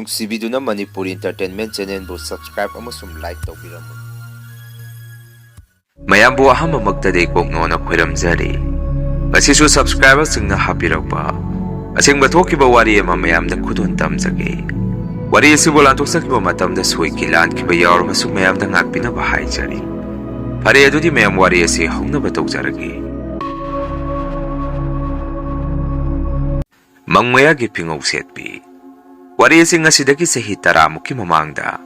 ꯅꯨꯡꯁꯤꯕꯤꯗꯨꯅ Manipuri entertainment ꯆꯦꯅꯦꯜꯕꯨ subscribe ꯑꯃꯁꯨꯡ like ꯇꯧꯕꯤꯔꯝꯃꯨ꯫ ꯃꯌꯥꯝꯕꯨ ꯑꯍꯥꯟꯕꯃꯛꯇꯗꯤ ꯀꯣꯛꯅꯣꯅ ꯈꯣꯏꯔꯝꯖꯔꯤ꯫ ꯉꯁꯤꯁꯨ ꯁꯕꯁꯀ꯭ꯔꯥꯏꯕꯔꯁꯤꯡꯅ ꯍꯥꯞꯄꯤꯔꯛꯄ ꯑꯁꯦꯡꯕ ꯊꯣꯛꯈꯤꯕ ꯋꯥꯔꯤ ꯑꯃ ꯃꯌꯥꯝꯗ ꯈꯨꯗꯣꯟ ꯇꯝꯖꯒꯦ꯫ ꯋꯥꯔꯤ ꯑꯁꯤꯕꯨ ꯂꯥꯟꯊꯣꯛꯆꯈꯤꯕ ꯃꯇꯝꯗ ꯁꯣꯏꯈꯤ ꯂꯥꯟꯈꯤꯕ ꯌꯥꯎꯔꯕꯁꯨ ꯃꯌꯥꯝꯗ ꯉꯥꯛꯄꯤꯅꯕ ꯍꯥꯏꯖꯔꯤ꯫ ꯐꯔꯦ ꯑꯗꯨꯗꯤ ꯃꯌꯥꯝ ꯋꯥꯔꯤ ꯑꯁꯤ ꯍꯧꯅꯕ ꯇꯧꯖꯔꯒꯦ꯫ ꯃꯪꯃꯌꯥꯒꯤ ꯐꯤꯉꯧ ꯁꯦꯠꯄꯤ꯫ ꯋꯥꯔꯤ ꯑꯁꯤ ꯉꯁꯤꯗꯒꯤ ꯆꯍꯤ 10ꯃꯨꯛꯀꯤ ꯃꯃꯥꯡꯗ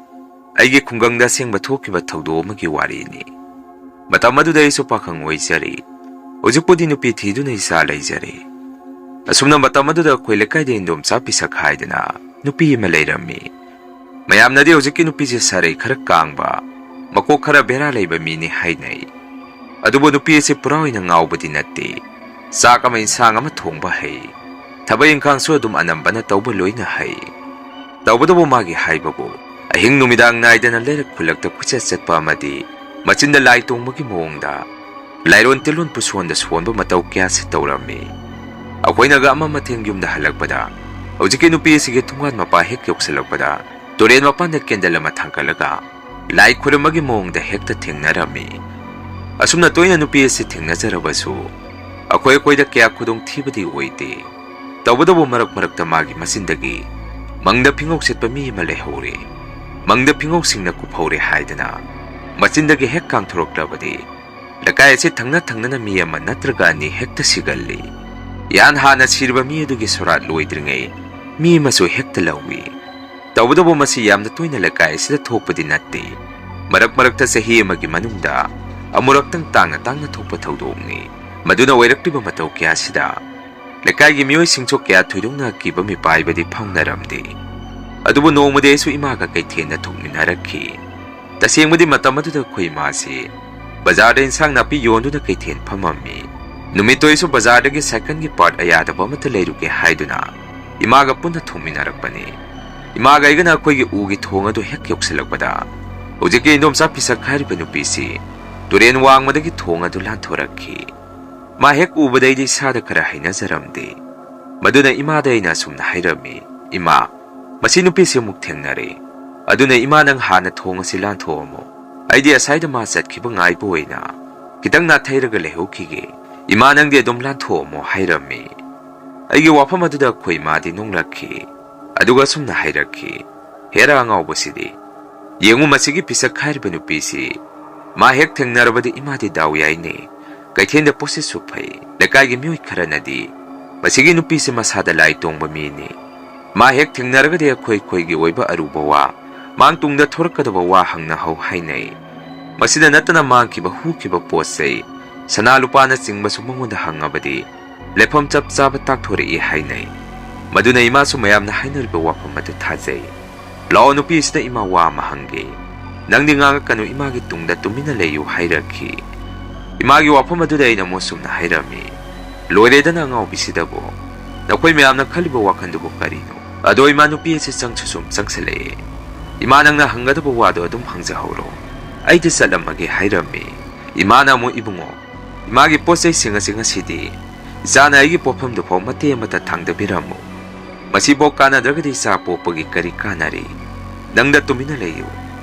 ꯑꯩꯒꯤ ꯈꯨꯡꯒꯪꯗ ꯑꯁꯦꯡꯕ ꯊꯣꯛꯈꯤꯕ ꯊꯧꯗꯣꯛ ꯑꯃꯒꯤ ꯋꯥꯔꯤꯅꯤ꯫ ꯃꯇꯝ ꯑꯗꯨꯗ ꯑꯩꯁꯨ ꯄꯥꯈꯪ ꯑꯣꯏꯖꯔꯤ꯫ ꯍꯧꯖꯤꯛꯄꯨꯗꯤ ꯅꯨꯄꯤ ꯊꯤꯗꯨꯅ ꯏꯆꯥ ꯂꯩꯖꯔꯦ꯫ ꯑꯁꯨꯝꯅ ꯃꯇꯝ ꯑꯗꯨꯗ ꯑꯩꯈꯣꯏ ꯂꯩꯀꯥꯏꯗ ꯏꯟꯗꯣꯝꯆꯥ ꯄꯤꯁꯛ ꯍꯥꯏꯗꯅ ꯅꯨꯄꯤ ꯑꯃ ꯂꯩꯔꯝꯃꯤ꯫ ꯃꯌꯥꯝꯅꯗꯤ ꯍꯧꯖꯤꯛꯀꯤ ꯅꯨꯄꯤꯁꯦ ꯁꯥꯔꯩ ꯈꯔ ꯀꯥꯡꯕ, ꯃꯀꯣꯛ ꯈꯔ ꯕꯦꯔꯥ ꯂꯩꯕ ꯃꯤꯅꯤ ꯍꯥꯏꯅꯩ꯫ ꯑꯗꯨꯕꯨ ꯅꯨꯄꯤ ꯑꯁꯤ ꯄꯨꯔꯥ ꯑꯣꯏꯅ ꯉꯥꯎꯕꯗꯤ ꯅꯠꯇꯦ꯫ ꯆꯥꯛ ꯑꯃ ꯏꯟꯁꯥꯡ ꯑꯃ ꯊꯣꯡꯕ ꯍꯩ꯫ ꯊꯕꯛ ꯏꯪꯈꯥꯡꯁꯨ ꯑꯗꯨꯝ ꯑꯅꯝꯕꯅ ꯇꯧꯕ ꯂꯣꯏꯅ ꯍꯩ꯫ ꯇꯧꯕꯗꯕꯨ ꯃꯥꯒꯤ ꯍꯥꯏꯕꯕꯨ ꯑꯍꯤꯡ ꯅꯨꯃꯤꯗꯥꯡ ꯅꯥꯏꯗꯅ ꯂꯩꯔꯛ ꯈꯨꯜꯂꯛꯇ ꯀꯣꯏꯆꯠ ꯆꯠꯄ ꯑꯃꯗꯤ ꯃꯆꯤꯟꯗ ꯂꯥꯏ ꯇꯣꯡꯕꯒꯤ ꯃꯑꯣꯡꯗ ꯂꯥꯏꯔꯣꯟ ꯇꯤꯜꯂꯣꯟ ꯄꯨꯁꯣꯟꯗ ꯁꯣꯟꯕ ꯃꯇꯧ ꯀꯌꯥꯁꯤ ꯇꯧꯔꯝꯃꯤ꯫ ꯑꯩꯈꯣꯏꯅꯒ ꯑꯃ ꯃꯊꯦꯡ ꯌꯨꯝꯗ ꯍꯜꯂꯛꯄꯗ ꯍꯧꯖꯤꯛꯀꯤ ꯅꯨꯄꯤ ꯑꯁꯤꯒꯤ ꯊꯣꯡꯒꯥꯟ ꯃꯄꯥ ꯍꯦꯛ ꯌꯧꯁꯤꯜꯂꯛꯄꯗ ꯇꯨꯔꯦꯟ ꯃꯄꯥꯟꯗ ꯀꯦꯟꯗꯜ ꯑꯃ ꯊꯥꯡꯒꯠꯂꯒ ꯂꯥꯏ ꯈꯨꯔꯨꯝꯕꯒꯤ ꯃꯑꯣꯡꯗ ꯍꯦꯛꯇ ꯊꯦꯡꯅꯔꯝꯃꯤ꯫ ꯑꯁꯨꯝꯅ ꯇꯣꯏꯅ ꯅꯨꯄꯤ ꯑꯁꯤ ꯊꯦꯡꯅꯖꯔꯕꯁꯨ ꯑꯩꯈꯣꯏꯗ ꯀꯌꯥ ꯈꯨꯗꯣꯡ ꯊꯤꯕꯗꯤ ꯑꯣꯏꯗꯦ꯫ ꯇꯧꯕꯗꯕꯨ ꯃꯔꯛ ꯃꯔꯛꯇ ꯃꯥꯒꯤ ꯃꯆꯤꯟꯗꯒꯤ ꯃꯪꯗ ꯐꯤꯉꯧ ꯁꯦꯠꯄ ꯃꯤ ꯑꯃ ꯂꯩꯍꯧꯔꯦ, ꯃꯪꯗ ꯐꯤꯉꯧꯁꯤꯡꯅ ꯀꯨꯞꯍꯧꯔꯦ ꯍꯥꯏꯗꯅ ꯃꯆꯤꯟꯗꯒꯤ ꯍꯦꯛ ꯀꯥꯡꯊꯣꯔꯛꯂꯕꯗꯤ ꯂꯩꯀꯥꯏ ꯑꯁꯤ ꯊꯪꯅ ꯊꯪꯅꯅ ꯃꯤ ꯑꯃ ꯅꯠꯇ꯭ꯔꯒ ꯑꯅꯤ ꯍꯦꯛꯇ ꯁꯤꯒꯜꯂꯤ꯫ ꯏꯍꯥꯟ ꯍꯥꯟꯅ ꯁꯤꯔꯤꯕ ꯃꯤ ꯑꯗꯨꯒꯤ ꯁꯣꯔꯥꯠ ꯂꯣꯏꯗ꯭ꯔꯤꯉꯩ ꯃꯤ ꯑꯃꯁꯨ ꯍꯦꯛꯇ ꯂꯧꯏ꯫ ꯇꯧꯕꯗꯕꯨ ꯃꯁꯤ ꯌꯥꯝꯅ ꯇꯣꯏꯅ ꯂꯩꯀꯥꯏ ꯑꯁꯤꯗ ꯊꯣꯛꯄꯗꯤ ꯅꯠꯇꯦ꯫ ꯃꯔꯛ ꯃꯔꯛꯇ ꯆꯍꯤ ꯑꯃꯒꯤ ꯃꯅꯨꯡꯗ ꯑꯃꯨꯔꯛꯇꯪ ꯇꯥꯡꯅ ꯊꯣꯛꯄ ꯊꯧꯗꯣꯛꯅꯤ꯫ ꯃꯗꯨꯅ ꯑꯣꯏꯔꯛꯂꯤꯕ ꯃꯇꯧ ꯀꯌꯥꯁꯤꯗ ꯂꯩꯀꯥꯏꯒꯤ ꯃꯤꯑꯣꯏꯁꯤꯡꯁꯨ ꯀꯌꯥ ꯊꯣꯏꯗꯣꯛꯅ ꯀꯤꯕ ꯃꯤꯄꯥꯏꯕꯗꯤ ꯐꯥꯎꯅꯔꯝꯗꯦ꯫ ꯑꯗꯨꯕꯨ ꯅꯣꯡꯃꯗꯤ ꯑꯩꯁꯨ ꯏꯃꯥꯒ ꯀꯩꯊꯦꯜꯗ ꯊꯣꯛꯃꯤꯟꯅꯔꯛꯈꯤ꯫ ꯇꯁꯦꯡꯕꯗꯤ ꯃꯇꯝ ꯑꯗꯨꯗ ꯑꯩꯈꯣꯏ ꯏꯃꯥꯁꯤ ꯕꯖꯥꯔꯗ ꯏꯟꯁꯥꯡ ꯅꯥꯄꯤ ꯌꯣꯟꯗꯨꯅ ꯀꯩꯊꯦꯜ ꯐꯝꯃꯝꯃꯤ꯫ ꯅꯨꯃꯤꯠꯇꯣ ꯑꯩꯁꯨ ꯕꯖꯥꯔꯗꯒꯤ ꯁꯥꯏꯀꯜꯒꯤ ꯄꯥꯔꯠ ꯑꯌꯥꯗꯕ ꯑꯃꯠꯇ ꯂꯩꯔꯨꯒꯦ ꯍꯥꯏꯗꯨꯅ ꯏꯃꯥꯒ ꯄꯨꯟꯅ ꯊꯣꯛꯃꯤꯟꯅꯔꯛꯄꯅꯤ꯫ ꯏꯃꯥꯒ ꯑꯩꯒꯅ ꯑꯩꯈꯣꯏꯒꯤ ꯎꯒꯤ ꯊꯣꯡ ꯑꯗꯨ ꯍꯦꯛ ꯌꯧꯁꯤꯜꯂꯛꯄꯗ ꯍꯧꯖꯤꯛꯀꯤ ꯏꯟꯗꯣꯝꯆꯥ ꯄꯤꯁꯛ ꯍꯥꯏꯔꯤꯕ ꯅꯨꯄꯤꯁꯤ ꯇꯨꯔꯦꯟ ꯋꯥꯡꯃꯗꯒꯤ ꯊꯣꯡ ꯑꯗꯨ ꯂꯥꯟꯊꯣꯔꯛꯈꯤ꯫ ꯃꯥ ꯍꯦꯛ ꯎꯕꯗ ꯑꯩꯗꯤ ꯏꯁꯥꯗ ꯈꯔ ꯍꯩꯅꯖꯔꯝꯗꯦ꯫ ꯃꯗꯨꯅ ꯏꯃꯥꯗ ꯑꯩꯅ ꯑꯁꯨꯝꯅ ꯍꯥꯏꯔꯝꯃꯤ, "ꯏꯃꯥ, ꯃꯁꯤ ꯅꯨꯄꯤꯁꯤ ꯑꯃꯨꯛ ꯊꯦꯡꯅꯔꯦ꯫ ꯑꯗꯨꯅ ꯏꯃꯥ ꯅꯪ ꯍꯥꯟꯅ ꯊꯣꯡ ꯑꯁꯤ ꯂꯥꯟꯊꯣꯛꯑꯝꯃꯣ꯫ ꯑꯩꯗꯤ ꯑꯁꯥꯏꯗ ꯃꯥ ꯆꯠꯈꯤꯕ ꯉꯥꯏꯕ ꯑꯣꯏꯅ ꯈꯤꯇꯪ ꯅꯥꯊꯩꯔꯒ ꯂꯩꯍꯧꯈꯤꯒꯦ꯫ ꯏꯃꯥ ꯅꯪꯗꯤ ꯑꯗꯨꯝ ꯂꯥꯟꯊꯣꯛꯑꯝꯃꯣ" ꯍꯥꯏꯔꯝꯃꯤ꯫ ꯑꯩꯒꯤ ꯋꯥꯐꯝ ꯑꯗꯨꯗ ꯑꯩꯈꯣꯏ ꯏꯃꯥꯗꯤ ꯅꯣꯡꯂꯛꯈꯤ꯫ ꯑꯗꯨꯒ ꯑꯁꯨꯝꯅ ꯍꯥꯏꯔꯛꯈꯤ, "ꯍꯦꯔꯥ ꯑꯉꯥꯎꯕꯁꯤꯗꯤ, ꯌꯦꯡꯉꯨ ꯃꯁꯤꯒꯤ ꯄꯤꯁꯛ ꯍꯥꯏꯔꯤꯕ ꯅꯨꯄꯤꯁꯤ ꯃꯥ ꯍꯦꯛ ꯊꯦꯡꯅꯔꯕꯗꯤ ꯏꯃꯥꯗꯤ ꯗꯥꯎ ꯌꯥꯏꯅꯦ꯫ ꯀꯩꯊꯦꯜꯗ ꯄꯣꯠꯁꯤꯠꯁꯨ ꯐꯩ꯫ ꯂꯩꯀꯥꯏꯒꯤ ꯃꯤꯑꯣꯏ ꯈꯔꯅꯗꯤ ꯃꯁꯤꯒꯤ ꯅꯨꯄꯤꯁꯤ ꯃꯁꯥꯗ ꯂꯥꯏ ꯇꯣꯡꯕ ꯃꯤꯅꯤ꯫ ꯃꯥ ꯍꯦꯛ ꯊꯦꯡꯅꯔꯒꯗꯤ ꯑꯩꯈꯣꯏꯒꯤ ꯑꯣꯏꯕ ꯑꯔꯨꯕ ꯋꯥ, ꯃꯥꯡ ꯇꯨꯡꯗ ꯊꯣꯔꯛꯀꯗꯕ ꯋꯥ ꯍꯪꯅꯍꯧ ꯍꯥꯏꯅꯩ꯫ ꯃꯁꯤꯗ ꯅꯠꯇꯅ ꯃꯥꯡꯈꯤꯕ ꯍꯨꯈꯤꯕ ꯄꯣꯠ ꯆꯩ, ꯁꯅꯥ ꯂꯨꯄꯥꯅ ꯆꯤꯡꯕꯁꯨ ꯃꯉꯣꯟꯗ ꯍꯪꯉꯕꯗꯤ ꯂꯩꯐꯝ ꯆꯞ ꯆꯥꯕ ꯇꯥꯛꯊꯣꯔꯛꯏ ꯍꯥꯏꯅꯩ꯫ ꯃꯗꯨꯅ ꯏꯃꯥꯁꯨ ꯃꯌꯥꯝꯅ ꯍꯥꯏꯅꯔꯤꯕ ꯋꯥꯐꯝ ꯑꯗꯨ ꯊꯥꯖꯩ꯫ ꯂꯥꯛꯑꯣ ꯅꯨꯄꯤ ꯑꯁꯤꯗ ꯏꯃꯥ ꯋꯥ ꯑꯃ ꯍꯪꯒꯦ꯫ ꯅꯪꯗꯤ ꯉꯥꯡꯉꯛꯀꯅꯨ, ꯏꯃꯥꯒꯤ ꯇꯨꯡꯗ ꯇꯨꯃꯤꯟꯅ ꯂꯩꯌꯨ" ꯍꯥꯏꯔꯛꯈꯤ꯫ ꯏꯃꯥꯒꯤ ꯋꯥꯐꯝ ꯑꯗꯨꯗ ꯑꯩꯅ ꯑꯃꯨꯛ ꯁꯨꯝꯅ ꯍꯥꯏꯔꯝꯃꯤ, "ꯂꯣꯏꯔꯦꯗꯅ ꯑꯉꯥꯎꯕꯤꯁꯤꯗꯕꯨ, ꯅꯈꯣꯏ ꯃꯌꯥꯝꯅ ꯈꯜꯂꯤꯕ ꯋꯥꯈꯟꯗꯨꯕꯨ ꯀꯔꯤꯅꯣ?" ꯑꯗꯣ ꯏꯃꯥ ꯅꯨꯄꯤ ꯑꯁꯤ ꯆꯪꯁꯨ ꯁꯨꯝ ꯆꯪꯁꯤꯜꯂꯛꯑꯦ꯫ "ꯏꯃꯥ ꯅꯪꯅ ꯍꯪꯒꯗꯕ ꯋꯥꯗꯣ ꯑꯗꯨꯝ ꯍꯪꯖꯍꯧꯔꯣ, ꯑꯩꯗꯤ ꯆꯠꯂꯝꯃꯒꯦ" ꯍꯥꯏꯔꯝꯃꯤ꯫ ꯏꯃꯥꯅ ꯑꯃꯨꯛ, "ꯏꯕꯨꯡꯉꯣ, ꯏꯃꯥꯒꯤ ꯄꯣꯠ ꯆꯩꯁꯤꯡ ꯑꯁꯤ ꯉꯁꯤꯗꯤ ꯏꯆꯥꯅ ꯑꯩꯒꯤ ꯄꯣꯠꯐꯝꯗꯨꯐꯥꯎ ꯃꯇꯦꯛ ꯑꯃꯠꯇ ꯊꯥꯡꯗꯕꯤꯔꯝꯃꯨ꯫ ꯃꯁꯤꯐꯥꯎ ꯀꯥꯟꯅꯗ꯭ꯔꯒꯗꯤ ꯏꯆꯥ ꯄꯣꯛꯄꯒꯤ ꯀꯔꯤ ꯀꯥꯟꯅꯔꯤ? ꯅꯪꯗ ꯇꯨꯃꯤꯟꯅ ꯂꯩꯌꯨ."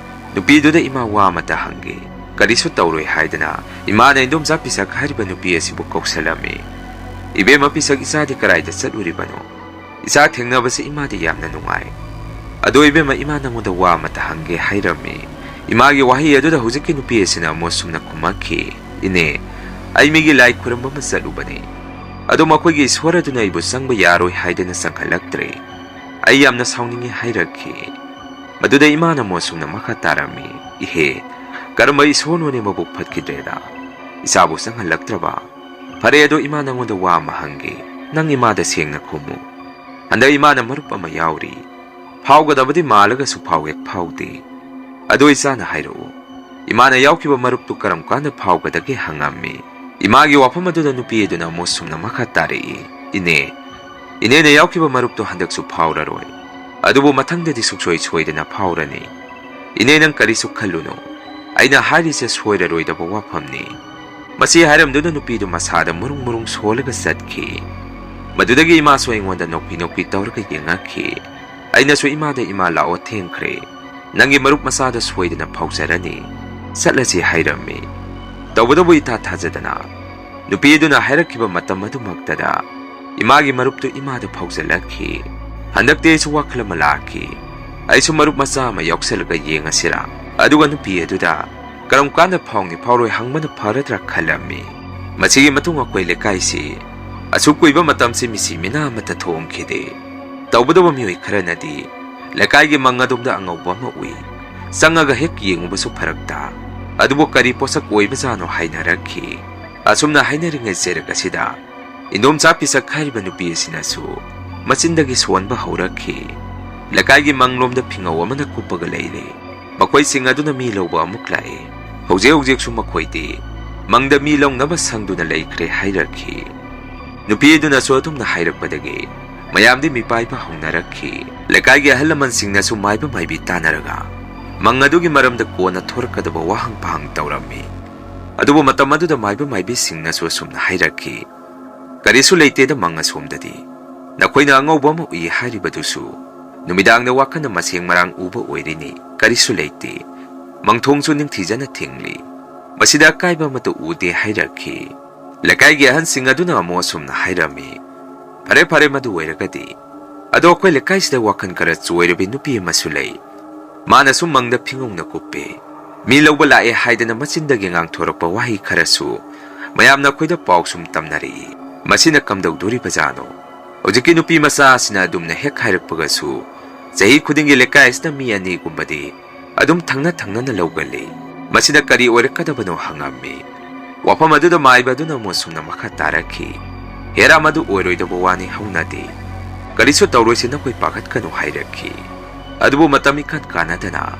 ꯅꯨꯄꯤꯗꯨꯗ ꯏꯃꯥ ꯋꯥ ꯑꯃꯇ ꯍꯪꯒꯦ, ꯀꯔꯤꯁꯨ ꯇꯧꯔꯣꯏ ꯍꯥꯏꯗꯅ ꯏꯃꯥꯅ ꯏꯟꯗꯣꯝꯆꯥ ꯄꯤꯁꯛ ꯍꯥꯏꯔꯤꯕ ꯅꯨꯄꯤ ꯑꯁꯤꯕꯨ ꯀꯧꯁꯜꯂꯝꯃꯤ꯫ "ꯏꯕꯦꯝꯃ ꯄꯤꯁꯛ, ꯏꯆꯥꯗꯤ ꯀꯔꯥꯏꯗ ꯆꯠꯂꯨꯔꯤꯕꯅꯣ? ꯏꯆꯥ ꯊꯦꯡꯅꯕꯁꯤ ꯏꯃꯥꯗꯤ ꯌꯥꯝꯅ ꯅꯨꯡꯉꯥꯏ꯫ ꯑꯗꯣ ꯏꯕꯦꯝꯃ, ꯏꯃꯥ ꯅꯪꯉꯣꯟꯗ ꯋꯥ ꯑꯃꯇ ꯍꯪꯒꯦ" ꯍꯥꯏꯔꯝꯃꯤ꯫ ꯏꯃꯥꯒꯤ ꯋꯥꯍꯩ ꯑꯗꯨꯗ ꯍꯧꯖꯤꯛꯀꯤ ꯅꯨꯄꯤ ꯑꯁꯤꯅ ꯑꯃꯨꯛ ꯁꯨꯝꯅ ꯈꯨꯝꯃꯛꯈꯤ, "ꯏꯅꯦ, ꯑꯩ ꯃꯤꯒꯤ ꯂꯥꯏ ꯈꯨꯔꯨꯝꯕ ꯑꯃ ꯆꯠꯂꯨꯕꯅꯤ꯫ ꯑꯗꯣ ꯃꯈꯣꯏꯒꯤ ꯏꯁꯣꯔ ꯑꯗꯨꯅ ꯑꯩꯕꯨ ꯆꯪꯕ ꯌꯥꯔꯣꯏ ꯍꯥꯏꯗꯅ ꯆꯪꯍꯜꯂꯛꯇ꯭ꯔꯦ꯫ ꯑꯩ ꯌꯥꯝꯅ ꯁꯥꯎꯅꯤꯡꯉꯤ" ꯍꯥꯏꯔꯛꯈꯤ꯫ ꯃꯗꯨꯗ ꯏꯃꯥꯅ ꯑꯃꯨꯛ ꯁꯨꯝꯅ ꯃꯈꯥ ꯇꯥꯔꯝꯃꯤ, "ꯏꯍꯦ, ꯀꯔꯝꯕ ꯏꯁꯣꯔꯅꯣꯅꯦ ꯃꯕꯨꯛ ꯐꯠꯈꯤꯗ꯭ꯔꯦꯗ, ꯏꯆꯥꯕꯨ ꯆꯪꯍꯜꯂꯛꯇ꯭ꯔꯕ? ꯐꯔꯦ, ꯑꯗꯣ ꯏꯃꯥ ꯅꯪꯉꯣꯟꯗ ꯋꯥ ꯑꯃ ꯍꯪꯒꯦ, ꯅꯪ ꯏꯃꯥꯗ ꯁꯦꯡꯅ ꯈꯨꯝꯃꯨ꯫ ꯍꯟꯗꯛ ꯏꯃꯥꯅ ꯃꯔꯨꯞ ꯑꯃ ꯌꯥꯎꯔꯤ꯫ ꯐꯥꯎꯒꯗꯕꯗꯤ ꯃꯥꯜꯂꯒꯁꯨ ꯐꯥꯎ ꯐꯥꯎꯗꯦ꯫ ꯑꯗꯣ ꯏꯆꯥꯅ ꯍꯥꯏꯔꯛꯎ, ꯏꯃꯥꯅ ꯌꯥꯎꯈꯤꯕ ꯃꯔꯨꯞꯇꯨ ꯀꯔꯝ ꯀꯥꯟꯗ ꯐꯥꯎꯒꯗꯒꯦ" ꯍꯪꯉꯝꯃꯤ꯫ ꯏꯃꯥꯒꯤ ꯋꯥꯐꯝ ꯑꯗꯨꯗ ꯅꯨꯄꯤ ꯑꯗꯨꯅ ꯑꯃꯨꯛ ꯁꯨꯝꯅ ꯃꯈꯥ ꯇꯥꯔꯛꯏ, "ꯏꯅꯦꯅ ꯌꯥꯎꯈꯤꯕ ꯃꯔꯨꯞꯇꯨ ꯍꯟꯗꯛꯁꯨ ꯐꯥꯎꯔꯔꯣꯏ꯫ ꯑꯗꯨꯕꯨ ꯃꯊꯪꯗꯗꯤ ꯁꯨꯡꯁꯣꯏ ꯁꯣꯏꯗꯅ ꯐꯥꯎꯔꯅꯤ꯫ ꯏꯅꯦ ꯅꯪ ꯀꯔꯤꯁꯨ ꯈꯜꯂꯨꯅꯨ, ꯑꯩꯅ ꯍꯥꯏꯔꯤꯁꯦ ꯁꯣꯏꯔꯔꯣꯏꯗꯕ ꯋꯥꯐꯝꯅꯤ." ꯃꯁꯤ ꯍꯥꯏꯔꯝꯗꯨꯅ ꯅꯨꯄꯤꯗꯨ ꯃꯁꯥꯗ ꯃꯨꯔꯨꯡ ꯃꯨꯔꯨꯡ ꯁꯣꯜꯂꯒ ꯆꯠꯈꯤ꯫ ꯃꯗꯨꯗꯒꯤ ꯏꯃꯥꯁꯨ ꯑꯩꯉꯣꯟꯗ ꯅꯣꯛꯄꯤ ꯅꯣꯛꯄꯤ ꯇꯧꯔꯒ ꯌꯦꯡꯉꯛꯈꯤ꯫ ꯑꯩꯅꯁꯨ ꯏꯃꯥꯗ ꯏꯃꯥ ꯂꯥꯛꯑꯣ ꯊꯦꯡꯈ꯭ꯔꯦ, ꯅꯪꯒꯤ ꯃꯔꯨꯞ ꯃꯆꯥꯗ ꯁꯣꯏꯗꯅ ꯐꯥꯎꯖꯔꯅꯤ, ꯆꯠꯂꯁꯤ ꯍꯥꯏꯔꯝꯃꯤ꯫ ꯇꯧꯕꯗꯕꯨ ꯏꯊꯥ ꯊꯥꯖꯗꯅ ꯅꯨꯄꯤ ꯑꯗꯨꯅ ꯍꯥꯏꯔꯛꯈꯤꯕ ꯃꯇꯝ ꯑꯗꯨꯃꯛꯇꯗ ꯏꯃꯥꯒꯤ ꯃꯔꯨꯞꯇꯨ ꯏꯃꯥꯗ ꯐꯥꯎꯖꯜꯂꯛꯈꯤ꯫ ꯍꯟꯗꯛꯇꯤ ꯑꯩꯁꯨ ꯋꯥꯈꯜ ꯑꯃ ꯂꯥꯛꯈꯤ, ꯑꯩꯁꯨ ꯃꯔꯨꯞ ꯃꯆꯥ ꯑꯃ ꯌꯥꯎꯁꯜꯂꯒ ꯌꯦꯡꯉꯁꯤꯔꯥ, ꯑꯗꯨꯒ ꯅꯨꯄꯤ ꯑꯗꯨꯗ ꯀꯔꯝ ꯀꯥꯟꯗ ꯐꯥꯎꯅꯤ ꯐꯥꯎꯔꯣꯏ ꯍꯪꯕꯅ ꯐꯔꯗ꯭ꯔꯥ ꯈꯜꯂꯝꯃꯤ꯫ ꯃꯁꯤꯒꯤ ꯃꯇꯨꯡ ꯑꯩꯈꯣꯏ ꯂꯩꯀꯥꯏꯁꯤ ꯑꯁꯨꯛ ꯀꯨꯏꯕ ꯃꯇꯝꯁꯤ ꯃꯤꯁꯤ ꯃꯤꯅꯥ ꯑꯃꯠꯇ ꯊꯣꯡꯈꯤꯗꯦ꯫ ꯇꯧꯕꯗꯕꯨ ꯃꯤꯑꯣꯏ ꯈꯔꯅꯗꯤ ꯂꯩꯀꯥꯏꯒꯤ ꯃꯪ ꯑꯗꯣꯝꯗ ꯑꯉꯧꯕ ꯑꯃ ꯎꯏ, ꯆꯪꯉꯒ ꯍꯦꯛ ꯌꯦꯡꯉꯨꯕꯁꯨ ꯐꯔꯛꯇ, ꯑꯗꯨꯕꯨ ꯀꯔꯤ ꯄꯣꯠꯁꯛ ꯑꯣꯏꯕꯖꯥꯠꯅꯣ ꯍꯥꯏꯅꯔꯛꯈꯤ꯫ ꯑꯁꯨꯝꯅ ꯍꯥꯏꯅꯔꯤꯉꯩ ꯆꯩꯔꯛ ꯑꯁꯤꯗ ꯏꯟꯗꯣꯝꯆꯥ ꯄꯤꯁꯛ ꯍꯥꯏꯔꯤꯕ ꯅꯨꯄꯤ ꯑꯁꯤꯅꯁꯨ ꯃꯆꯤꯟꯗꯒꯤ ꯁꯣꯟꯕ ꯍꯧꯔꯛꯈꯤ꯫ ꯂꯩꯀꯥꯏꯒꯤ ꯃꯪꯂꯣꯝꯗ ꯐꯤꯉꯧ ꯑꯃꯅ ꯀꯨꯞꯄꯒ ꯂꯩꯔꯦ, ꯃꯈꯣꯏꯁꯤꯡ ꯑꯗꯨꯅ ꯃꯤ ꯂꯧꯕ ꯑꯃꯨꯛ ꯂꯥꯛꯑꯦ꯫ ꯍꯧꯖꯤꯛ ꯍꯧꯖꯤꯛꯁꯨ ꯃꯈꯣꯏꯗꯤ ꯃꯪꯗ ꯃꯤ ꯂꯧꯅꯕ ꯁꯪꯗꯨꯅ ꯂꯩꯈ꯭ꯔꯦ ꯍꯥꯏꯔꯛꯈꯤ꯫ ꯅꯨꯄꯤ ꯑꯗꯨꯅꯁꯨ ꯑꯗꯨꯝꯅ ꯍꯥꯏꯔꯛꯄꯗꯒꯤ ꯃꯌꯥꯝꯗꯤ ꯃꯤꯄꯥꯏꯕ ꯍꯧꯅꯔꯛꯈꯤ꯫ ꯂꯩꯀꯥꯏꯒꯤ ꯑꯍꯜ ꯂꯃꯟꯁꯤꯡꯅꯁꯨ ꯃꯥꯏꯕ ꯃꯥꯏꯕꯤ ꯇꯥꯟꯅꯔꯒ ꯃꯪ ꯑꯗꯨꯒꯤ ꯃꯔꯝꯗ ꯀꯣꯟꯅ ꯊꯣꯔꯛꯀꯗꯕ ꯋꯥꯍꯪ ꯄꯥꯍꯪ ꯇꯧꯔꯝꯃꯤ꯫ ꯑꯗꯨꯕꯨ ꯃꯇꯝ ꯑꯗꯨꯗ ꯃꯥꯏꯕ ꯃꯥꯏꯕꯤꯁꯤꯡꯅꯁꯨ ꯑꯁꯨꯝꯅ ꯍꯥꯏꯔꯛꯈꯤ, ꯀꯔꯤꯁꯨ ꯂꯩꯇꯦꯗ ꯃꯪ ꯑꯁꯣꯝꯗꯗꯤ, ꯅꯈꯣꯏꯅ ꯑꯉꯧꯕ ꯑꯃ ꯎꯏ ꯍꯥꯏꯔꯤꯕꯗꯨꯁꯨ ꯅꯨꯃꯤꯗꯥꯡꯗ ꯋꯥꯈꯟꯅ ꯃꯁꯦꯡ ꯃꯔꯥꯡ ꯎꯕ ꯑꯣꯏꯔꯤꯅꯤ, ꯀꯔꯤꯁꯨ ꯂꯩꯇꯦ, ꯃꯪꯊꯣꯡꯁꯨ ꯅꯤꯡꯊꯤꯖꯅ ꯊꯤꯡꯂꯤ, ꯃꯁꯤꯗ ꯑꯀꯥꯏꯕ ꯑꯃꯠꯇ ꯎꯗꯦ ꯍꯥꯏꯔꯛꯈꯤ꯫ ꯂꯩꯀꯥꯏꯒꯤ ꯑꯍꯟꯁꯤꯡ ꯑꯗꯨꯅ ꯑꯃꯨꯛ ꯑꯁꯨꯝꯅ ꯍꯥꯏꯔꯝꯃꯤ, ꯐꯔꯦ ꯐꯔꯦ ꯃꯗꯨ ꯑꯣꯏꯔꯒꯗꯤ, ꯑꯗꯣ ꯑꯩꯈꯣꯏ ꯂꯩꯀꯥꯏꯁꯤꯗ ꯋꯥꯈꯜ ꯈꯔ ꯆꯣꯏꯔꯕꯤ ꯅꯨꯄꯤ ꯑꯃꯁꯨ ꯂꯩ, ꯃꯥꯅꯁꯨ ꯃꯪꯗ ꯐꯤꯉꯧꯅ ꯀꯨꯞꯄꯦ, ꯃꯤ ꯂꯧꯕ ꯂꯥꯛꯑꯦ ꯍꯥꯏꯗꯅ ꯃꯆꯤꯟꯗꯒꯤ ꯉꯥꯡꯊꯣꯔꯛꯄ ꯋꯥꯍꯩ ꯈꯔꯁꯨ ꯃꯌꯥꯝꯅ ꯑꯩꯈꯣꯏꯗ ꯄꯥꯎ ꯁꯨꯝ ꯇꯝꯅꯔꯛꯏ, ꯃꯁꯤꯅ ꯀꯝꯗꯧꯗꯣꯔꯤꯕꯖꯥꯠꯅꯣ? ꯍꯧꯖꯤꯛꯀꯤ ꯅꯨꯄꯤ ꯃꯆꯥ ꯑꯁꯤꯅ ꯑꯗꯨꯝꯅ ꯍꯦꯛ ꯍꯥꯏꯔꯛꯄꯒꯁꯨ ꯆꯍꯤ ꯈꯨꯗꯤꯡꯒꯤ ꯂꯩꯀꯥꯏ ꯑꯁꯤꯗ ꯃꯤ ꯑꯅꯤꯒꯨꯝꯕꯗꯤ ꯑꯗꯨꯝ ꯊꯪꯅ ꯊꯪꯅꯅ ꯂꯧꯒꯜꯂꯤ, ꯃꯁꯤꯗ ꯀꯔꯤ ꯑꯣꯏꯔꯛꯀꯗꯕꯅꯣ ꯍꯪꯉꯝꯃꯤ꯫ ꯋꯥꯐꯝ ꯑꯗꯨꯗ ꯃꯥꯏꯕ ꯑꯗꯨꯅ ꯑꯃꯨꯛ ꯁꯨꯝꯅ ꯃꯈꯥ ꯇꯥꯔꯛꯈꯤ, ꯍꯦꯔꯥ ꯃꯗꯨ ꯑꯣꯏꯔꯣꯏꯗꯕ ꯋꯥꯅꯤ, ꯍꯧꯅꯗꯦ, ꯀꯔꯤꯁꯨ ꯇꯧꯔꯣꯏꯁꯤ ꯅꯈꯣꯏ ꯄꯥꯈꯠꯀꯅꯨ ꯍꯥꯏꯔꯛꯈꯤ꯫ ꯑꯗꯨꯕꯨ ꯃꯇꯝ ꯏꯀꯥꯟ ꯀꯥꯟꯅꯗꯅ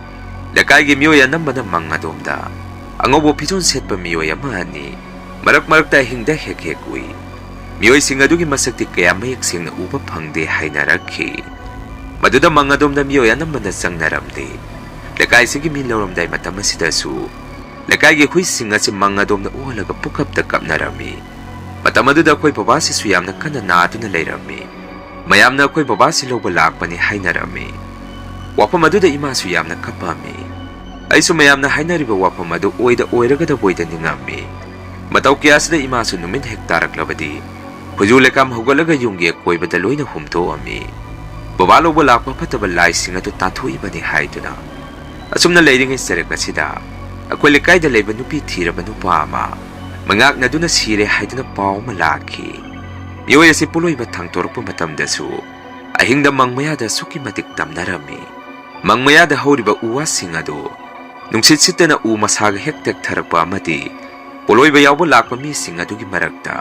ꯂꯩꯀꯥꯏꯒꯤ ꯃꯤꯑꯣꯏ ꯑꯅꯝꯕꯅ ꯃꯪ ꯑꯗꯣꯝꯗ ꯑꯉꯧꯕ ꯐꯤꯖꯣꯜ ꯁꯦꯠꯄ ꯃꯤꯑꯣꯏ ꯑꯃ ꯑꯅꯤ ꯃꯔꯛ ꯃꯔꯛꯇ ꯑꯍꯤꯡꯗ ꯍꯦꯛ ꯍꯦꯛ ꯎꯏ꯫ ꯃꯤꯑꯣꯏꯁꯤꯡ ꯑꯗꯨꯒꯤ ꯃꯁꯛꯇꯤ ꯀꯌꯥ ꯃꯌꯦꯛ ꯁꯦꯡꯅ ꯎꯕ ꯐꯪꯗꯦ ꯍꯥꯏꯅꯔꯛꯈꯤ꯫ ꯃꯗꯨꯗ ꯃꯪ ꯑꯗꯣꯝꯗ ꯃꯤꯑꯣꯏ ꯑꯅꯝꯕꯅ ꯆꯪꯅꯔꯝꯗꯦ꯫ ꯂꯩꯀꯥꯏꯁꯤꯒꯤ ꯃꯤ ꯂꯧꯔꯝꯗꯥꯏ ꯃꯇꯝ ꯑꯁꯤꯗꯁꯨ ꯂꯩꯀꯥꯏꯒꯤ ꯍꯨꯏꯁꯤꯡ ꯑꯁꯤ ꯃꯪ ꯑꯗꯣꯝꯗ ꯑꯣꯜꯂꯒ ꯄꯨꯀꯞꯇ ꯀꯞꯅꯔꯝꯃꯤ꯫ ꯃꯇꯝ ꯑꯗꯨꯗ ꯑꯩꯈꯣꯏ ꯕꯕꯥꯁꯤꯁꯨ ꯌꯥꯝꯅ ꯀꯟꯅ ꯅꯥꯗꯨꯅ ꯂꯩꯔꯝꯃꯤ꯫ ꯃꯌꯥꯝꯅ ꯑꯩꯈꯣꯏ ꯕꯕꯥꯁꯤ ꯂꯧꯕ ꯂꯥꯛꯄꯅꯤ ꯍꯥꯏꯅꯔꯝꯃꯤ꯫ ꯋꯥꯐꯝ ꯑꯗꯨꯗ ꯏꯃꯥꯁꯨ ꯌꯥꯝꯅ ꯀꯞꯄꯝꯃꯤ꯫ ꯑꯩꯁꯨ ꯃꯌꯥꯝꯅ ꯍꯥꯏꯅꯔꯤꯕ ꯋꯥꯐꯝ ꯑꯗꯨ ꯑꯣꯏꯔꯒꯗꯕꯣꯏꯗ ꯅꯤꯡꯉꯝꯃꯤ꯫ ꯃꯇꯧ ꯀꯌꯥꯁꯤꯗ ꯏꯃꯥꯁꯨ ꯅꯨꯃꯤꯠ ꯍꯦꯛ ꯇꯥꯔꯛꯂꯕꯗꯤ ꯈꯨꯖꯨ ꯂꯩꯀꯥꯝ ꯍꯧꯒꯠꯂꯒ ꯌꯨꯝꯒꯤ ꯑꯀꯣꯏꯕꯗ ꯂꯣꯏꯅ ꯍꯨꯝꯇꯣꯛꯑꯝꯃꯤ, ꯕꯕꯥ ꯂꯧꯕ ꯂꯥꯛꯄ ꯐꯠꯇꯕ ꯂꯥꯏꯁꯤꯡ ꯑꯗꯨ ꯇꯥꯟꯊꯣꯛꯏꯕꯅꯤ ꯍꯥꯏꯗꯨꯅ꯫ ꯑꯁꯨꯝꯅ ꯂꯩꯔꯤꯉꯩ ꯆꯔꯛ ꯑꯁꯤꯗ ꯑꯩꯈꯣꯏ ꯂꯩꯀꯥꯏꯗ ꯂꯩꯕ ꯅꯨꯄꯤ ꯊꯤꯔꯕ ꯅꯨꯄꯥ ꯑꯃ ꯃꯉꯥꯛꯅꯗꯨꯅ ꯁꯤꯔꯦ ꯍꯥꯏꯗꯨꯅ ꯄꯥꯎ ꯑꯃ ꯂꯥꯛꯈꯤ꯫ ꯃꯤꯑꯣꯏ ꯑꯁꯤ ꯄꯣꯠꯂꯣꯏꯕ ꯊꯥꯡꯇꯣꯔꯛꯄ ꯃꯇꯝꯗꯁꯨ ꯑꯍꯤꯡꯗ ꯃꯪ ꯃꯌꯥꯗ ꯑꯁꯨꯛꯀꯤ ꯃꯇꯤꯛ ꯇꯝꯅꯔꯝꯃꯤ꯫ ꯃꯪ ꯃꯌꯥꯗ ꯍꯧꯔꯤꯕ ꯎ ꯋꯥꯁꯤꯡ ꯑꯗꯨ ꯅꯨꯡꯁꯤꯠ ꯁꯤꯠꯇꯅ ꯎ ꯃꯁꯥꯒ ꯍꯦꯛ ꯇꯦꯛꯊꯔꯛꯄ ꯑꯃꯗꯤ ꯄꯣꯠꯂꯣꯏꯕ ꯌꯥꯎꯕ ꯂꯥꯛꯄ ꯃꯤꯁꯤꯡ ꯑꯗꯨꯒꯤ ꯃꯔꯛꯇ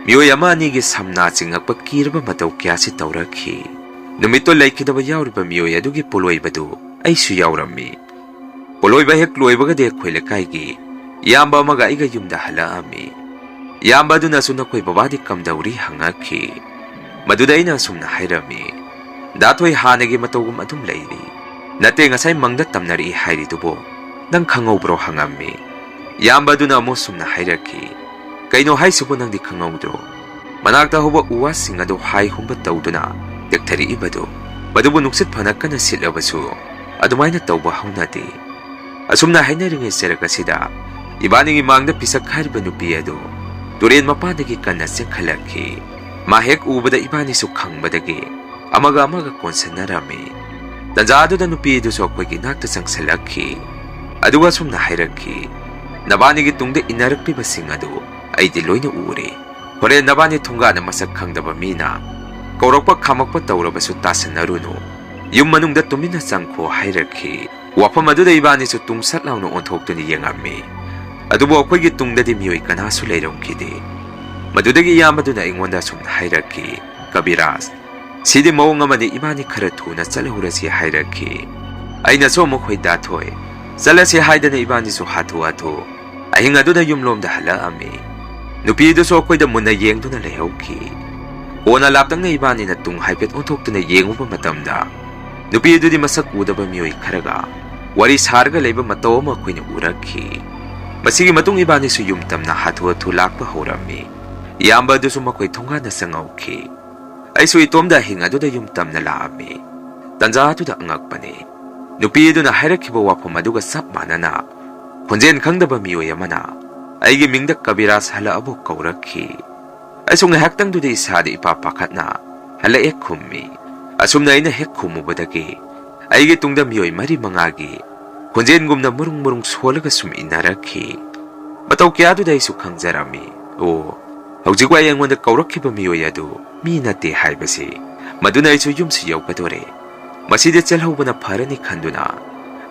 ꯃꯤꯑꯣꯏ ꯑꯃ ꯑꯅꯤꯒꯤ ꯁꯝꯅꯥ ꯆꯤꯡꯉꯛꯄ ꯀꯤꯔꯕ ꯃꯇꯧ ꯀꯌꯥꯁꯤ ꯇꯧꯔꯛꯈꯤ꯫ ꯅꯨꯃꯤꯠꯇꯣ ꯂꯩꯈꯤꯗꯕ ꯌꯥꯎꯔꯤꯕ ꯃꯤꯑꯣꯏ ꯑꯗꯨꯒꯤ ꯄꯣꯠꯂꯣꯏꯕꯗꯨ ꯑꯩꯁꯨ ꯌꯥꯎꯔꯝꯃꯤ꯫ ꯄꯣꯠꯂꯣꯏꯕ ꯍꯦꯛ ꯂꯣꯏꯕꯒꯗꯤ ꯑꯩꯈꯣꯏ ꯂꯩꯀꯥꯏꯒꯤ ꯏꯌꯥꯝꯕ ꯑꯃꯒ ꯑꯩꯒ ꯌꯨꯝꯗ ꯍꯜꯂꯛꯑꯝꯃꯤ꯫ ꯏꯌꯥꯝꯕ ꯑꯗꯨꯅꯁꯨ ꯅꯈꯣꯏ ꯕꯕꯥꯗꯤ ꯀꯝꯗꯧꯔꯤ ꯍꯪꯉꯛꯈꯤ꯫ ꯃꯗꯨꯗ ꯑꯩꯅ ꯑꯁꯨꯝꯅ ꯍꯥꯏꯔꯝꯃꯤ, ꯗꯥꯊꯣꯏ ꯍꯥꯟꯅꯒꯤ ꯃꯇꯧꯒꯨꯝ ꯑꯗꯨꯝ ꯂꯩꯔꯤ꯫ ꯅꯠꯇꯦ, ꯉꯁꯥꯏ ꯃꯪꯗ ꯇꯝꯅꯔꯛꯏ ꯍꯥꯏꯔꯤꯗꯨꯕꯣ ꯅꯪ ꯈꯪꯍꯧꯕ꯭ꯔꯣ ꯍꯪꯉꯝꯃꯤ꯫ ꯏꯌꯥꯝꯕ ꯑꯗꯨꯅ ꯑꯃꯨꯛ ꯁꯨꯝꯅ ꯍꯥꯏꯔꯛꯈꯤ, ꯀꯩꯅꯣ ꯍꯥꯏꯁꯤꯕꯨ ꯅꯪꯗꯤ ꯈꯪꯍꯧꯗ꯭ꯔꯣ? ꯃꯅꯥꯛꯇ ꯍꯧꯕ ꯎ ꯋꯥꯁꯤꯡ ꯑꯗꯨ ꯍꯥꯏ ꯍꯨꯝꯕ ꯇꯧꯗꯨꯅ ꯇꯦꯛꯊꯔꯛꯏꯕꯗꯨ, ꯃꯗꯨꯕꯨ ꯅꯨꯡꯁꯤꯠ ꯐꯅ ꯀꯟꯅ ꯁꯤꯠꯂꯕꯁꯨ ꯑꯗꯨꯃꯥꯏꯅ ꯇꯧꯕ ꯍꯧꯅꯗꯦ꯫ ꯑꯁꯨꯝꯅ ꯍꯥꯏꯅꯔꯤꯉꯩ ꯆꯔꯛ ꯑꯁꯤꯗ ꯏꯕꯥꯅꯤꯒꯤ ꯃꯥꯡꯗ ꯄꯤꯁꯛ ꯍꯥꯏꯔꯤꯕ ꯅꯨꯄꯤ ꯑꯗꯨ ꯇꯨꯔꯦꯟ ꯃꯄꯥꯟꯗꯒꯤ ꯀꯟꯅ ꯆꯦꯟꯈꯠꯂꯛꯈꯤ꯫ ꯃꯥ ꯍꯦꯛ ꯎꯕꯗ ꯏꯕꯥꯅꯤꯁꯨ ꯈꯪꯕꯗꯒꯤ ꯑꯃꯒ ꯑꯃꯒ ꯀꯣꯟꯁꯟꯅꯔꯝꯃꯤ꯫ ꯇꯟꯖꯥ ꯑꯗꯨꯗ ꯅꯨꯄꯤ ꯑꯗꯨꯁꯨ ꯑꯩꯈꯣꯏꯒꯤ ꯅꯥꯛꯇ ꯆꯪꯁꯜꯂꯛꯈꯤ꯫ ꯑꯗꯨꯒ ꯑꯁꯨꯝꯅ ꯍꯥꯏꯔꯛꯈꯤ, ꯅꯕꯥꯅꯤꯒꯤ ꯇꯨꯡꯗ ꯏꯟꯅꯔꯛꯂꯤꯕꯁꯤꯡ ꯑꯗꯨ ꯑꯩꯗꯤ ꯂꯣꯏꯅ ꯎꯔꯦ꯫ ꯍꯣꯔꯦꯟ ꯅꯕꯥꯅꯤ ꯊꯣꯡꯒꯥꯟꯅ ꯃꯁꯛ ꯈꯪꯗꯕ ꯃꯤꯅ ꯀꯧꯔꯛꯄ ꯈꯥꯝꯃꯛꯄ ꯇꯧꯔꯕꯁꯨ ꯇꯥꯁꯟꯅꯔꯨꯅꯨ, ꯌꯨꯝ ꯃꯅꯨꯡꯗ ꯇꯨꯃꯤꯟꯅ ꯆꯪꯈꯣ ꯍꯥꯏꯔꯛꯈꯤ꯫ ꯋꯥꯐꯝ ꯑꯗꯨꯗ ꯏꯕꯥꯅꯤꯁꯨ ꯇꯨꯡ ꯁꯠ ꯂꯥꯎꯅ ꯑꯣꯟꯊꯣꯛꯇꯨꯅ ꯌꯦꯡꯉꯝꯃꯤ꯫ ꯑꯗꯨꯕꯨ ꯑꯩꯈꯣꯏꯒꯤ ꯇꯨꯡꯗꯗꯤ ꯃꯤꯑꯣꯏ ꯀꯅꯥꯁꯨ ꯂꯩꯔꯝꯈꯤꯗꯦ꯫ ꯃꯗꯨꯗꯒꯤ ꯏꯌꯥꯝꯕꯗꯨꯅ ꯑꯩꯉꯣꯟꯗ ꯑꯁꯨꯝꯅ ꯍꯥꯏꯔꯛꯈꯤ, ꯀꯕꯤꯔꯥꯖ, ꯁꯤꯗꯤ ꯃꯑꯣꯡ ꯑꯃꯗꯤ ꯏꯕꯥꯅꯤ ꯈꯔ ꯊꯨꯅ ꯆꯠꯍꯧꯔꯁꯤ ꯍꯥꯏꯔꯛꯈꯤ꯫ ꯑꯩꯅꯁꯨ ꯑꯃꯨꯛ ꯍꯣꯏ ꯗꯥꯊꯣꯏ, ꯆꯠꯂꯁꯤ ꯍꯥꯏꯗꯅ ꯏꯕꯥꯅꯤꯁꯨ ꯍꯥꯊꯨ ꯍꯥꯊꯨ ꯑꯍꯤꯡ ꯑꯗꯨꯗ ꯌꯨꯝꯂꯣꯝꯗ ꯍꯜꯂꯛꯑꯝꯃꯤ꯫ ꯅꯨꯄꯤꯗꯨꯁꯨ ꯑꯩꯈꯣꯏꯗ ꯃꯨꯟꯅ ꯌꯦꯡꯗꯨꯅ ꯂꯩꯍꯧꯈꯤ꯫ ꯀꯣꯟꯅ ꯂꯥꯞꯇꯛꯅ ꯏꯕꯥꯅꯤꯅ ꯇꯨꯡ ꯍꯥꯏꯐꯦꯠ ꯑꯣꯟꯊꯣꯛꯇꯨꯅ ꯌꯦꯡꯉꯨꯕ ꯃꯇꯝꯗ ꯅꯨꯄꯤ ꯑꯗꯨꯗꯤ ꯃꯁꯛ ꯎꯗꯕ ꯃꯤꯑꯣꯏ ꯈꯔꯒ ꯋꯥꯔꯤ ꯁꯥꯔꯒ ꯂꯩꯕ ꯃꯇꯧ ꯑꯃ ꯑꯩꯈꯣꯏꯅ ꯎꯔꯛꯈꯤ꯫ ꯃꯁꯤꯒꯤ ꯃꯇꯨꯡ ꯏꯕꯥꯅꯤꯁꯨ ꯌꯨꯝ ꯇꯝꯅ ꯍꯥꯊꯨ ꯍꯥꯊꯨ ꯂꯥꯛꯄ ꯍꯧꯔꯝꯃꯤ꯫ ꯏꯌꯥꯝꯕ ꯑꯗꯨꯁꯨ ꯃꯈꯣꯏ ꯊꯣꯡꯒꯥꯟꯗ ꯆꯪꯍꯧꯈꯤ꯫ ꯑꯩꯁꯨ ꯏꯇꯣꯝꯗ ꯑꯍꯤꯡ ꯑꯗꯨꯗ ꯌꯨꯝ ꯇꯝꯅ ꯂꯥꯛꯑꯝꯃꯤ꯫ ꯇꯟꯖꯥ ꯑꯗꯨꯗ ꯑꯉꯛꯄꯅꯤ ꯅꯨꯄꯤ ꯑꯗꯨꯅ ꯍꯥꯏꯔꯛꯈꯤꯕ ꯋꯥꯐꯝ ꯑꯗꯨꯒ ꯆꯞ ꯃꯥꯟꯅꯅ ꯈꯣꯟꯖꯦꯜ ꯈꯪꯗꯕ ꯃꯤꯑꯣꯏ ꯑꯃꯅ ꯑꯩꯒꯤ ꯃꯤꯡꯗ ꯀꯕꯤꯔꯥꯖ ꯍꯜꯂꯛꯑꯕꯨ ꯀꯧꯔꯛꯈꯤ ꯑꯩꯁꯨ ꯉꯥꯏꯍꯥꯛꯇꯪꯗꯨꯗ ꯏꯁꯥꯗ ꯏꯄꯥ ꯄꯥꯈꯠꯅ ꯍꯜꯂꯛꯑꯦ ꯈꯨꯝꯃꯤ ꯑꯁꯨꯝꯅ ꯑꯩꯅ ꯍꯦꯛ ꯈꯨꯝꯃꯨꯕꯗꯒꯤ ꯑꯩꯒꯤ ꯇꯨꯡꯗ ꯃꯤꯑꯣꯏ 4-5ꯒꯤ ꯈꯣꯟꯖꯦꯜꯒꯨꯝꯅ ꯃꯔꯨꯡ ꯁꯣꯜꯂꯒ ꯁꯨꯝ ꯏꯟꯅꯔꯛꯈꯤ ꯃꯇꯧ ꯀꯌꯥꯗꯨꯗ ꯑꯩꯁꯨ ꯈꯪꯖꯔꯝꯃꯤ ꯑꯣ ꯍꯧꯖꯤꯛ ꯋꯥꯏ ꯑꯩꯉꯣꯟꯗ ꯀꯧꯔꯛꯈꯤꯕ ꯃꯤꯑꯣꯏ ꯑꯗꯨ ꯃꯤ ꯅꯠꯇꯦ ꯍꯥꯏꯕꯁꯤ ꯃꯗꯨꯅ ꯑꯩꯁꯨ ꯌꯨꯝꯁꯨ ꯌꯧꯒꯗꯣꯔꯦ ꯃꯁꯤꯗ ꯆꯦꯜꯍꯧꯕꯅ ꯐꯔꯅꯤ ꯈꯟꯗꯨꯅ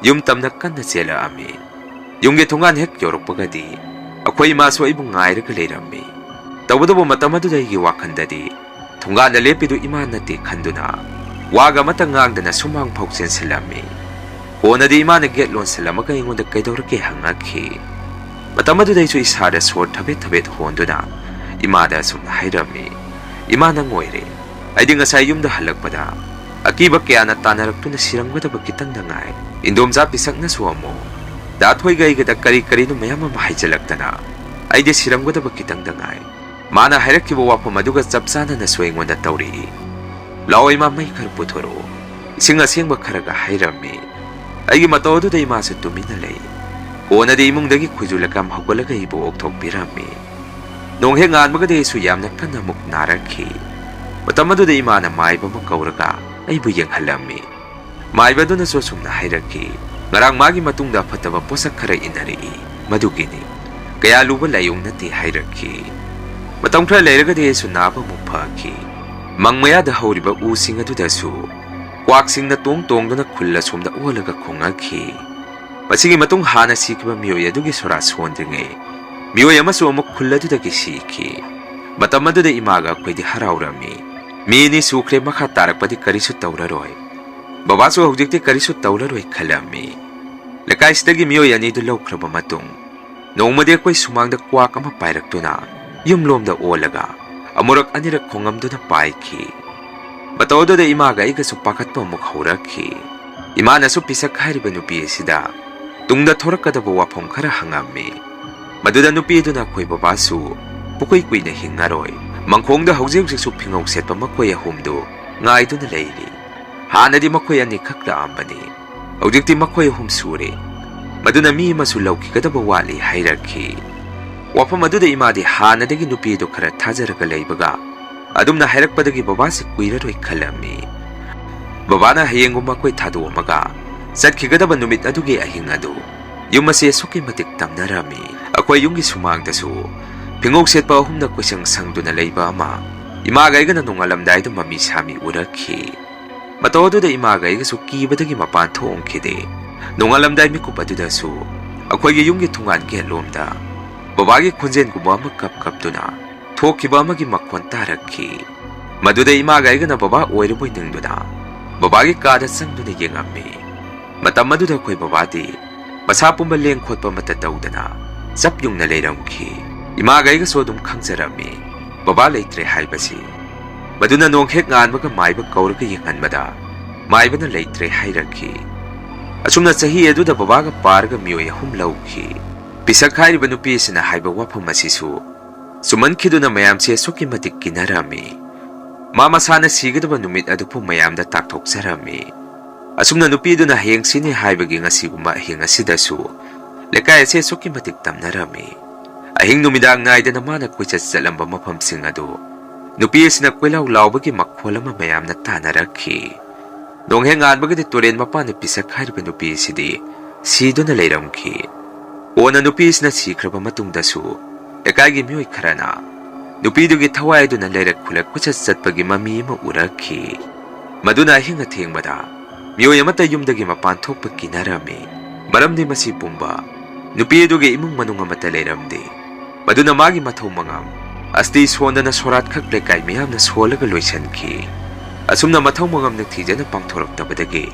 ꯌꯨꯝ ꯇꯝꯅ ꯀꯟꯅ ꯆꯦꯜꯂꯛꯑꯝꯃꯤ ꯌꯨꯝꯒꯤ ꯊꯣꯡꯒꯥꯟ ꯍꯦꯛ ꯌꯧꯔꯛꯄꯒꯗꯤ ꯑꯩꯈꯣꯏ ꯏꯃꯥꯁꯨ ꯑꯩꯕꯨ ꯉꯥꯏꯔꯒ ꯂꯩꯔꯝꯃꯤ ꯇꯧꯕꯇꯕꯨ ꯃꯇꯝ ꯑꯗꯨꯗ ꯑꯩꯒꯤ ꯋꯥꯈꯜꯗꯗꯤ ꯊꯣꯡꯒꯥꯟꯗ ꯂꯦꯞꯄꯤꯗꯨ ꯏꯃꯥ ꯅꯠꯇꯦ ꯈꯟꯗꯨꯅ ꯋꯥꯒ ꯑꯃꯠꯇ ꯉꯥꯡꯗꯅ ꯁꯨꯃꯥꯡ ꯐꯥꯎ ꯆꯦꯟꯁꯤꯜꯂꯝꯃꯤ ꯀꯣꯟꯅꯗꯤ ꯏꯃꯥꯅ ꯒꯦꯠ ꯂꯣꯟꯁꯤꯜꯂꯝꯃꯒ ꯑꯩꯉꯣꯟꯗ ꯀꯩꯗꯧꯔꯛꯀꯦ ꯍꯪꯉꯛꯈꯤ ꯃꯇꯝ ꯑꯗꯨꯗ ꯑꯩꯁꯨ ꯏꯁꯥꯗ ꯁꯣꯔ ꯊꯕꯦꯠ ꯍꯣꯟꯗꯨꯅ ꯏꯃꯥꯗ ꯑꯁꯨꯝꯅ ꯍꯥꯏꯔꯝꯃꯤ ꯏꯃꯥ ꯅꯪ ꯑꯣꯏꯔꯦ ꯑꯩꯗꯤ ꯉꯁꯥꯏ ꯌꯨꯝꯗ ꯍꯜꯂꯛꯄꯗ ꯑꯀꯤꯕ ꯀꯌꯥꯅ ꯇꯥꯟꯅꯔꯛꯇꯨꯅ ꯁꯤꯔꯝꯒꯗꯕ ꯈꯤꯇꯪꯗ ꯉꯥꯏ ꯏꯟꯗꯣꯝꯆꯥ ꯄꯤꯁꯛꯅꯁꯨ ꯑꯃꯨꯛ ꯗꯥꯊꯣꯏꯒ ꯑꯩꯒꯗ ꯀꯔꯤꯅꯣ ꯃꯌꯥꯝ ꯑꯃ ꯍꯥꯏꯖꯤꯜꯂꯛꯇꯅ ꯑꯩꯗꯤ ꯁꯤꯔꯝꯒꯗꯕ ꯈꯤꯇꯪꯗ ꯉꯥꯏ ꯃꯥꯅ ꯍꯥꯏꯔꯛꯈꯤꯕ ꯋꯥꯐꯝ ꯑꯗꯨꯒ ꯆꯞ ꯆꯥꯅꯅꯁꯨ ꯑꯩꯉꯣꯟꯗ ꯇꯧꯔꯛꯏ ꯂꯥꯛꯑꯣ ꯏꯃꯥ ꯃꯩ ꯈꯔ ꯄꯨꯊꯣꯔꯛꯑꯣ ꯏꯁꯤꯡ ꯑꯁꯦꯡꯕ ꯈꯔꯒ ꯍꯩꯔꯝꯃꯤ ꯑꯩꯒꯤ ꯃꯇꯧ ꯑꯗꯨꯗ ꯏꯃꯥꯁꯨ ꯇꯨꯃꯤꯟꯅ ꯂꯩ ꯀꯣꯟꯅꯗꯤ ꯏꯃꯨꯡꯗꯒꯤ ꯈꯨꯖꯨ ꯂꯩꯀꯥꯝ ꯍꯧꯒꯠꯂꯒ ꯑꯩꯕꯨ ꯑꯣꯛꯊꯣꯛꯄꯤꯔꯝꯃꯤ ꯅꯣꯡ ꯍꯦꯛ ꯉꯥꯟꯕꯒꯗꯤ ꯑꯩꯁꯨ ꯌꯥꯝꯅ ꯀꯟꯅ ꯑꯃꯨꯛ ꯅꯥꯔꯛꯈꯤ ꯃꯇꯝ ꯑꯗꯨꯗ ꯏꯃꯥꯅ ꯃꯥꯏꯕ ꯑꯃ ꯀꯧꯔꯒ ꯑꯩꯕꯨ ꯌꯦꯡꯍꯜꯂꯝꯃꯤ ꯃꯥꯏꯕ ꯑꯗꯨꯅꯁꯨ ꯑꯁꯨꯝꯅ ꯍꯥꯏꯔꯛꯈꯤ ꯉꯔꯥꯡ ꯃꯥꯒꯤ ꯃꯇꯨꯡꯗ ꯐꯠꯇꯕ ꯄꯣꯠꯁꯛ ꯈꯔ ꯏꯟꯅꯔꯛꯏ ꯃꯗꯨꯒꯤꯅꯤ ꯀꯌꯥ ꯂꯨꯕ ꯂꯥꯏꯑꯣꯡ ꯅꯠꯇꯦ ꯍꯥꯏꯔꯛꯈꯤ ꯃꯇꯝ ꯈꯔ ꯂꯩꯔꯒꯗꯤ ꯑꯩꯁꯨ ꯅꯥꯕ ꯑꯃꯨꯛ ꯐꯈꯤ ꯃꯪ ꯃꯌꯥꯗ ꯍꯧꯔꯤꯕ ꯎꯁꯤꯡ ꯑꯗꯨꯗꯁꯨ ꯀ꯭ꯋꯥꯛꯁꯤꯡꯅ ꯇꯣꯡꯗꯨꯅ ꯈꯨꯜ ꯑꯁꯣꯝꯗ ꯑꯣꯜꯂꯒ ꯈꯣꯡꯉꯛꯈꯤ ꯃꯁꯤꯒꯤ ꯃꯇꯨꯡ ꯍꯥꯟꯅ ꯁꯤꯈꯤꯕ ꯃꯤꯑꯣꯏ ꯑꯗꯨꯒꯤ ꯁꯣꯔꯥ ꯁꯣꯟꯗ꯭ꯔꯤꯉꯩ ꯃꯤꯑꯣꯏ ꯑꯃꯁꯨ ꯑꯃꯨꯛ ꯈꯨꯜ ꯑꯗꯨꯗꯒꯤ ꯁꯤꯈꯤ ꯃꯇꯝ ꯑꯗꯨꯗ ꯏꯃꯥꯒ ꯑꯩꯈꯣꯏꯗꯤ ꯍꯔꯥꯎꯔꯝꯃꯤ ꯃꯤ 2 ꯁꯨꯈ꯭ꯔꯦ ꯃꯈꯥ ꯇꯥꯔꯛꯄꯗꯤ ꯀꯔꯤꯁꯨ ꯇꯧꯔꯔꯣꯏ ꯕꯕꯥꯁꯨ ꯍꯧꯖꯤꯛꯇꯤ ꯀꯔꯤꯁꯨ ꯇꯧꯔꯔꯣꯏ ꯈꯜꯂꯝꯃꯤ ꯂꯩꯀꯥꯏꯁꯤꯗꯒꯤ ꯃꯤꯑꯣꯏ 2ꯗꯨ ꯂꯧꯈ꯭ꯔꯕ ꯃꯇꯨꯡ ꯅꯣꯡꯃꯗꯤ ꯑꯩꯈꯣꯏ ꯁꯨꯃꯥꯡꯗ ꯀ꯭ꯋꯥꯛ ꯑꯃ ꯄꯥꯏꯔꯛꯇꯨꯅ ꯌꯨꯝꯂꯣꯝꯗ ꯑꯣꯜꯂꯒ ꯑꯃꯨꯔꯛ ꯑꯅꯤꯔꯛ ꯈꯣꯡꯉꯝꯗꯨꯅ ꯄꯥꯏꯈꯤ ꯃꯇꯧ ꯑꯗꯨꯗ ꯏꯃꯥꯒ ꯑꯩꯒꯁꯨ ꯄꯥꯈꯠꯄ ꯑꯃꯨꯛ ꯍꯧꯔꯛꯈꯤ ꯏꯃꯥꯅꯁꯨ ꯄꯤꯁꯛ ꯍꯥꯏꯔꯤꯕ ꯅꯨꯄꯤ ꯑꯁꯤꯗ ꯇꯨꯡꯗ ꯊꯣꯔꯛꯀꯗꯕ ꯋꯥꯐꯝ ꯈꯔ ꯍꯪꯉꯝꯃꯤ ꯃꯗꯨꯗ ꯅꯨꯄꯤ ꯑꯗꯨꯅ ꯑꯩꯈꯣꯏ ꯕꯕꯥꯁꯨ ꯄꯨꯀꯨꯏ ꯀꯨꯏꯅ ꯍꯤꯡꯉꯔꯣꯏ ꯃꯪꯈꯣꯡꯗ ꯍꯧꯖꯤꯛꯁꯨ ꯐꯤꯉꯧ ꯁꯦꯠꯄ ꯃꯈꯣꯏ 3ꯗꯨ ꯉꯥꯏꯗꯨꯅ ꯂꯩꯔꯤ ꯍꯥꯟꯅꯗꯤ ꯃꯈꯣꯏ 2 ꯈꯛ ꯂꯥꯛꯑꯝꯕꯅꯤ ꯍꯧꯖꯤꯛꯇꯤ ꯃꯈꯣꯏ 3 ꯁꯨꯔꯦ ꯃꯗꯨꯅ ꯃꯤ ꯑꯃꯁꯨ ꯂꯧꯈꯤꯒꯗꯕ ꯋꯥꯠꯂꯤ ꯍꯥꯏꯔꯛꯈꯤ ꯋꯥꯐꯝ ꯑꯗꯨꯗ ꯏꯃꯥꯗꯤ ꯍꯥꯟꯅꯗꯒꯤ ꯅꯨꯄꯤꯗꯨ ꯈꯔ ꯊꯥꯖꯔꯒ ꯂꯩꯕꯒ ꯑꯗꯨꯝꯅ ꯍꯥꯏꯔꯛꯄꯗꯒꯤ ꯕꯕꯥꯁꯤ ꯀꯨꯏꯔꯔꯣꯏ ꯈꯜꯂꯝꯃꯤ ꯕꯕꯥꯅ ꯍꯌꯦꯡꯒꯨꯝꯕ ꯑꯩꯈꯣꯏ ꯊꯥꯗꯣꯛꯑꯝꯃꯒ ꯆꯠꯈꯤꯒꯗꯕ ꯅꯨꯃꯤꯠ ꯑꯗꯨꯒꯤ ꯑꯍꯤꯡ ꯑꯗꯨ ꯌꯨꯝ ꯑꯁꯤ ꯑꯁꯨꯛꯀꯤ ꯃꯇꯤꯛ ꯇꯝꯅꯔꯝꯃꯤ ꯑꯩꯈꯣꯏ ꯌꯨꯝꯒꯤ ꯁꯨꯃꯥꯡꯗꯁꯨ ꯐꯤꯉꯧ ꯁꯦꯠꯄ 3ꯅ ꯀꯣꯏꯁꯪ ꯁꯪꯗꯨꯅ ꯂꯩꯕ ꯑꯃ ꯏꯃꯥꯒ ꯑꯩꯒꯅ ꯅꯣꯡꯉꯥꯜꯂꯝꯗꯥꯏꯗ ꯃꯃꯤ ꯁꯥꯃꯤ ꯎꯔꯛꯈꯤ ꯃꯇꯧ ꯑꯗꯨꯗ ꯏꯃꯥꯒ ꯑꯩꯒꯁꯨ ꯀꯤꯕꯗꯒꯤ ꯃꯄꯥꯟ ꯊꯣꯛꯈꯤꯗꯦ ꯅꯣꯡꯉꯥꯜꯂꯝꯗꯥꯏ ꯃꯤꯀꯨꯞ ꯑꯗꯨꯗꯁꯨ ꯑꯩꯈꯣꯏꯒꯤ ꯌꯨꯝꯒꯤ ꯊꯣꯡꯒꯥꯟ ꯒꯦꯠꯂꯣꯝꯗ ꯕꯕꯥꯒꯤ ꯈꯣꯟꯖꯦꯜꯒꯨꯝꯕ ꯑꯃ ꯀꯞꯇꯨꯅ ꯊꯣꯛꯈꯤꯕ ꯑꯃꯒꯤ ꯃꯈꯣꯟ ꯇꯥꯔꯛꯈꯤ ꯃꯗꯨꯗ ꯏꯃꯥꯒ ꯑꯩꯒꯅ ꯕꯕꯥ ꯑꯣꯏꯔꯕꯣꯏ ꯅꯤꯡꯗꯨꯅ ꯕꯕꯥꯒꯤ ꯀꯥꯗ ꯆꯪꯗꯨꯅ ꯌꯦꯡꯉꯝꯃꯤ ꯃꯇꯝ ꯑꯗꯨꯗ ꯑꯩꯈꯣꯏ ꯕꯕꯥꯗꯤ ꯃꯁꯥ ꯄꯨꯝꯕ ꯂꯦꯡ ꯈꯣꯠꯄ ꯑꯃꯠꯇ ꯇꯧꯗꯅ ꯆꯞ ꯌꯨꯡꯅ ꯂꯩꯔꯝꯈꯤ ꯏꯃꯥꯒ ꯑꯩꯒꯁꯨ ꯑꯗꯨꯝ ꯈꯪꯖꯔꯝꯃꯤ ꯕꯕꯥ ꯂꯩꯇ꯭ꯔꯦ ꯍꯥꯏꯕꯁꯤ ꯃꯗꯨꯅ ꯅꯣꯡ ꯍꯦꯛ ꯉꯥꯟꯕꯒ ꯃꯥꯏꯕ ꯀꯧꯔꯒ ꯌꯦꯡꯍꯟꯕꯗ ꯃꯥꯏꯕꯅ ꯂꯩꯇ꯭ꯔꯦ ꯍꯥꯏꯔꯛꯈꯤ ꯑꯁꯨꯝꯅ ꯆꯍꯤ ꯑꯗꯨꯗ ꯕꯕꯥꯒ ꯄꯥꯔꯒ ꯃꯤꯑꯣꯏ 3 ꯂꯧꯈꯤ ꯄꯤꯁꯛ ꯍꯥꯏꯔꯤꯕ ꯅꯨꯄꯤ ꯑꯁꯤꯅ ꯍꯥꯏꯕ ꯋꯥꯐꯝ ꯑꯁꯤꯁꯨ ꯆꯨꯝꯃꯟꯈꯤꯗꯨꯅ ꯃꯌꯥꯝꯁꯦ ꯑꯁꯨꯛꯀꯤ ꯃꯇꯤꯛ ꯀꯤꯅꯔꯝꯃꯤ ꯃꯥ ꯃꯁꯥꯅ ꯁꯤꯒꯗꯕ ꯅꯨꯃꯤꯠ ꯑꯗꯨꯕꯨ ꯃꯌꯥꯝꯗ ꯇꯥꯛꯊꯣꯛꯆꯔꯝꯃꯤ ꯑꯁꯨꯝꯅ ꯅꯨꯄꯤꯗꯨꯅ ꯍꯌꯦꯡ ꯁꯤꯅꯤ ꯍꯥꯏꯕꯒꯤ ꯉꯁꯤꯒꯨꯝꯕ ꯑꯍꯤꯡ ꯑꯁꯤꯗꯁꯨ ꯂꯩꯀꯥꯏ ꯑꯁꯤ ꯑꯁꯨꯛꯀꯤ ꯃꯇꯤꯛ ꯇꯝꯅꯔꯝꯃꯤ ꯑꯍꯤꯡ ꯅꯨꯃꯤꯗꯥꯡ ꯅꯥꯏꯗꯅ ꯃꯥꯅ ꯀꯣꯏꯆꯠ ꯆꯠꯂꯝꯕ ꯃꯐꯝꯁꯤꯡ ꯑꯗꯨ ꯅꯨꯄꯤ ꯑꯁꯤꯅ ꯀꯣꯏꯂꯥꯎ ꯂꯥꯎꯕꯒꯤ ꯃꯈꯣꯜ ꯑꯃ ꯃꯌꯥꯝꯅ ꯇꯥꯅꯔꯛꯈꯤ ꯅꯣꯡ ꯍꯦꯛ ꯉꯥꯟꯕꯒꯗꯤ ꯇꯨꯔꯦꯟ ꯃꯄꯥꯟꯗ ꯄꯤꯁꯛ ꯍꯥꯏꯔꯤꯕ ꯅꯨꯄꯤ ꯑꯁꯤꯗꯤ ꯁꯤꯗꯨꯅ ꯂꯩꯔꯝꯈꯤ ꯀꯣꯟꯅ ꯅꯨꯄꯤ ꯑꯁꯤꯅ ꯁꯤꯈ꯭ꯔꯕ ꯃꯇꯨꯡꯗꯁꯨ ꯂꯩꯀꯥꯏꯒꯤ ꯃꯤꯑꯣꯏ ꯈꯔꯅ ꯅꯨꯄꯤꯗꯨꯒꯤ ꯊꯋꯥꯏ ꯑꯗꯨꯅ ꯂꯩꯔꯛ ꯈꯨꯜꯂꯛ ꯀꯣꯏꯆꯠ ꯆꯠꯄꯒꯤ ꯃꯃꯤ ꯑꯃ ꯎꯔꯛꯈꯤ ꯃꯗꯨꯅ ꯑꯍꯤꯡ ꯑꯊꯦꯡꯕꯗ ꯃꯤꯑꯣꯏ ꯑꯃꯠꯇ ꯌꯨꯝꯗꯒꯤ ꯃꯄꯥꯟ ꯊꯣꯛꯄ ꯀꯤꯅꯔꯝꯃꯤ ꯃꯔꯝꯗꯤ ꯃꯁꯤ ꯄꯨꯝꯕ ꯅꯨꯄꯤ ꯑꯗꯨꯒꯤ ꯏꯃꯨꯡ ꯃꯅꯨꯡ ꯑꯃꯠꯇ ꯂꯩꯔꯝꯗꯦ ꯃꯗꯨꯅ ꯃꯥꯒꯤ ꯃꯊꯧ ꯃꯉꯝ ꯑꯁꯇꯤ ꯁꯣꯟꯗꯅ ꯁꯣꯔꯥꯠꯈꯛ ꯂꯩꯀꯥꯏ ꯃꯤꯌꯥꯝꯅ ꯁꯣꯜꯂꯒ ꯂꯣꯏꯁꯤꯟꯈꯤ ꯑꯁꯨꯝꯅ ꯃꯊꯧ ꯃꯉꯝ ꯅꯤꯡꯊꯤꯖꯅ ꯄꯥꯡꯊꯣꯔꯛꯇꯕꯗꯒꯤ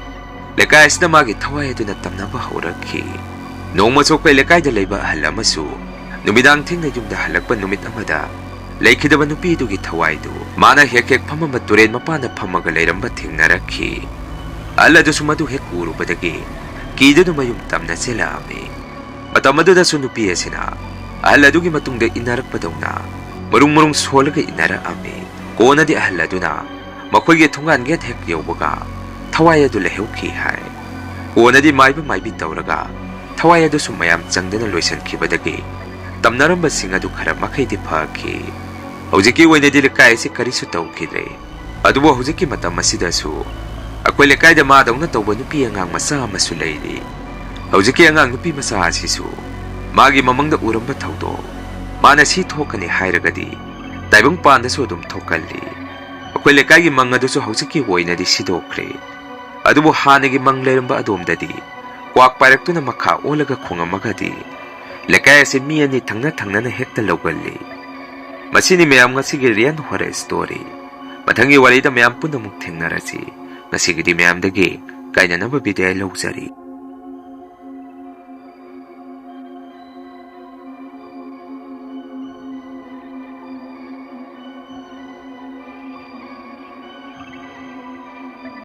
ꯂꯩꯀꯥꯏ ꯑꯁꯤꯗ ꯃꯥꯒꯤ ꯊꯋꯥꯏ ꯑꯗꯨꯅ ꯇꯝꯅꯕ ꯍꯧꯔꯛꯈꯤ ꯅꯣꯡꯃꯁꯨ ꯑꯩꯈꯣꯏ ꯂꯩꯀꯥꯏꯗ ꯂꯩꯕ ꯑꯍꯜ ꯑꯃꯁꯨ ꯅꯨꯃꯤꯗꯥꯡ ꯊꯦꯡꯅ ꯌꯨꯝꯗ ꯍꯜꯂꯛꯄ ꯅꯨꯃꯤꯠ ꯑꯃꯗ ꯂꯩꯈꯤꯗꯕ ꯅꯨꯄꯤꯗꯨꯒꯤ ꯊꯋꯥꯏꯗꯨ ꯃꯥꯅ ꯍꯦꯛ ꯐꯝꯃꯝꯕ ꯇꯨꯔꯦꯟ ꯃꯄꯥꯟꯗ ꯐꯝꯃꯒ ꯂꯩꯔꯝꯕ ꯊꯦꯡꯅꯔꯛꯈꯤ ꯑꯍꯜ ꯑꯗꯨꯁꯨ ꯃꯗꯨ ꯍꯦꯛ ꯎꯔꯨꯕꯗꯒꯤ ꯀꯤꯗꯨꯅ ꯃꯌꯨꯝ ꯇꯝꯅ ꯆꯦꯜꯂꯛꯑꯝꯃꯤ ꯃꯇꯝ ꯑꯗꯨꯗꯁꯨ ꯅꯨꯄꯤ ꯑꯁꯤꯅ ꯑꯍꯜ ꯑꯗꯨꯒꯤ ꯃꯇꯨꯡꯗ ꯏꯟꯅꯔꯛꯄꯗꯧꯅ ꯃꯔꯨꯡ ꯁꯣꯜꯂꯒ ꯏꯟꯅꯔꯛꯑꯝꯃꯤ ꯀꯣꯟꯅꯗꯤ ꯑꯍꯜ ꯑꯗꯨꯅ ꯃꯈꯣꯏꯒꯤ ꯊꯣꯡꯒꯥꯟ ꯒꯦꯠ ꯍꯦꯛ ꯌꯧꯕꯒ ꯊꯋꯥꯏ ꯑꯗꯨ ꯂꯩꯍꯧꯈꯤ ꯍꯥꯏ꯫ ꯀꯣꯟꯅꯗꯤ ꯃꯥꯏꯕ ꯃꯥꯏꯕꯤ ꯇꯧꯔꯒ ꯊꯋꯥꯏ ꯑꯗꯨꯁꯨ ꯃꯌꯥꯝ ꯆꯪꯗꯅ ꯂꯣꯏꯁꯤꯟꯈꯤꯕꯗꯒꯤ ꯇꯝꯅꯔꯝꯕꯁꯤꯡ ꯑꯗꯨ ꯈꯔ ꯃꯈꯩꯗꯤ ꯐꯈꯤ꯫ ꯍꯧꯖꯤꯛꯀꯤ ꯑꯣꯏꯅꯗꯤ ꯂꯩꯀꯥꯏ ꯑꯁꯤ ꯀꯔꯤꯁꯨ ꯇꯧꯈꯤꯗ꯭ꯔꯦ꯫ ꯑꯗꯨꯕꯨ ꯍꯧꯖꯤꯛꯀꯤ ꯃꯇꯝ ꯑꯁꯤꯗꯁꯨ ꯑꯩꯈꯣꯏ ꯂꯩꯀꯥꯏꯗ ꯃꯥꯗꯧꯅ ꯇꯧꯕ ꯅꯨꯄꯤ ꯑꯉꯥꯡ ꯃꯆꯥ ꯑꯃꯁꯨ ꯂꯩꯔꯤ꯫ ꯍꯧꯖꯤꯛꯀꯤ ꯑꯉꯥꯡ ꯅꯨꯄꯤ ꯃꯆꯥ ꯑꯁꯤꯁꯨ ꯃꯥꯒꯤ ꯃꯃꯪꯗ ꯎꯔꯝꯕ ꯊꯧꯗꯣꯛ, ꯃꯥꯅ ꯁꯤ ꯊꯣꯛꯀꯅꯤ ꯍꯥꯏꯔꯒꯗꯤ ꯇꯥꯏꯕꯪꯄꯥꯟꯗꯁꯨ ꯑꯗꯨꯝ ꯊꯣꯛꯀꯜꯂꯤ꯫ ꯑꯩꯈꯣꯏ ꯂꯩꯀꯥꯏꯒꯤ ꯃꯪ ꯑꯗꯨꯁꯨ ꯍꯧꯖꯤꯛꯀꯤ ꯑꯣꯏꯅꯗꯤ ꯁꯤꯗꯣꯛꯈ꯭ꯔꯦ꯫ ꯑꯗꯨꯕꯨ ꯍꯥꯟꯅꯒꯤ ꯃꯪ ꯂꯩꯔꯝꯕ ꯑꯗꯣꯝꯗꯗꯤ ꯀ꯭ꯋꯥꯛ ꯄꯥꯏꯔꯛꯇꯨꯅ ꯃꯈꯥ ꯑꯣꯜꯂꯒ ꯈꯣꯡꯉꯝꯃꯒꯗꯤ ꯂꯩꯀꯥꯏ ꯑꯁꯤ ꯃꯤ ꯑꯅꯤ ꯊꯪꯅ ꯊꯪꯅꯅ ꯍꯦꯛꯇ ꯂꯧꯒꯜꯂꯤ꯫ ꯃꯁꯤꯅꯤ ꯃꯌꯥꯝ ꯉꯁꯤꯒꯤ ꯔꯤꯌꯦꯜ ꯍꯣꯔꯔ ꯁ꯭ꯇꯣꯔꯤ꯫ ꯃꯊꯪꯒꯤ ꯋꯥꯔꯤꯗ ꯃꯌꯥꯝ ꯄꯨꯟꯅ ꯑꯃꯨꯛ ꯊꯦꯡꯅꯔꯁꯤ꯫ ꯉꯁꯤꯒꯤꯗꯤ ꯃꯌꯥꯝꯗꯒꯤ ꯀꯥꯏꯅꯅꯕ ꯕꯤꯗꯥꯏ ꯂꯧꯖꯔꯤ꯫